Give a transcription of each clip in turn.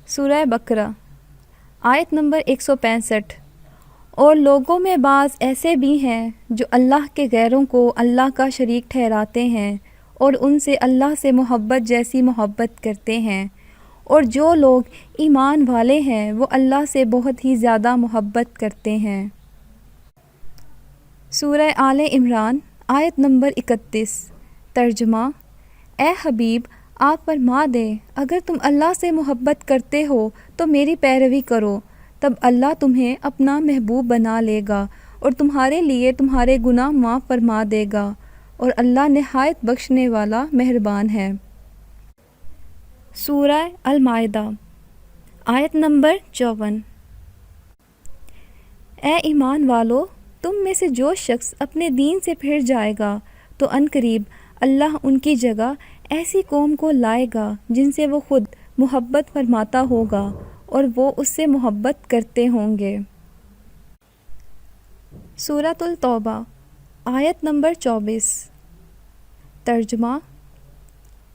سورہ بقرہ آیت نمبر 165۔ اور لوگوں میں بعض ایسے بھی ہیں جو اللہ کے غیروں کو اللہ کا شریک ٹھہراتے ہیں اور ان سے اللہ سے محبت جیسی محبت کرتے ہیں، اور جو لوگ ایمان والے ہیں وہ اللہ سے بہت ہی زیادہ محبت کرتے ہیں۔ سورہ آل عمران آیت نمبر 31۔ ترجمہ: اے حبیب، آپ فرما دیں اگر تم اللہ سے محبت کرتے ہو تو میری پیروی کرو، تب اللہ تمہیں اپنا محبوب بنا لے گا اور تمہارے لیے تمہارے گناہ معاف فرما دے گا، اور اللہ نہایت بخشنے والا مہربان ہے۔ سورہ المائدہ آیت نمبر 54۔ اے ایمان والو، تم میں سے جو شخص اپنے دین سے پھر جائے گا تو عنقریب اللہ ان کی جگہ ایسی قوم کو لائے گا جن سے وہ خود محبت فرماتا ہوگا اور وہ اس سے محبت کرتے ہوں گے۔ سورۃ التوبہ آیت نمبر 24۔ ترجمہ: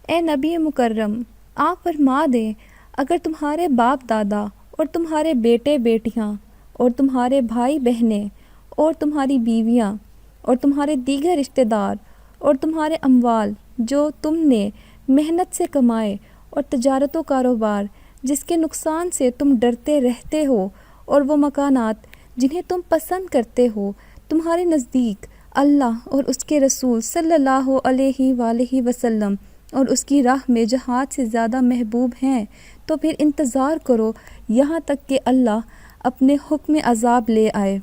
اے نبی مکرم، آپ فرما دیں اگر تمہارے باپ دادا اور تمہارے بیٹے بیٹیاں اور تمہارے بھائی بہنیں اور تمہاری بیویاں اور تمہارے دیگر رشتہ دار اور تمہارے اموال جو تم نے محنت سے کمائے اور تجارت و کاروبار جس کے نقصان سے تم ڈرتے رہتے ہو اور وہ مکانات جنہیں تم پسند کرتے ہو تمہارے نزدیک اللہ اور اس کے رسول صلی اللہ علیہ وآلہ وسلم اور اس کی راہ میں جہاد سے زیادہ محبوب ہیں، تو پھر انتظار کرو یہاں تک کہ اللہ اپنے حکم عذاب لے آئے،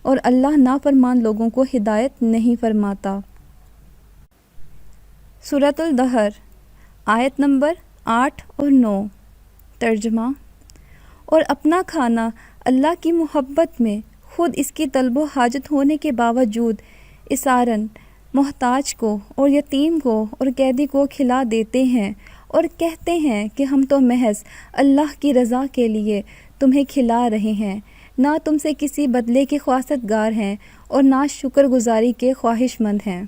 اور اللہ نافرمان لوگوں کو ہدایت نہیں فرماتا۔ سورۃ الدہر آیت نمبر 8 اور 9۔ ترجمہ: اور اپنا کھانا اللہ کی محبت میں خود اس کی طلب و حاجت ہونے کے باوجود اسیراً محتاج کو اور یتیم کو اور قیدی کو کھلا دیتے ہیں اور کہتے ہیں کہ ہم تو محض اللہ کی رضا کے لیے تمہیں کھلا رہے ہیں، نہ تم سے کسی بدلے کے خواستگار ہیں اور نہ شکر گزاری کے خواہش مند ہیں۔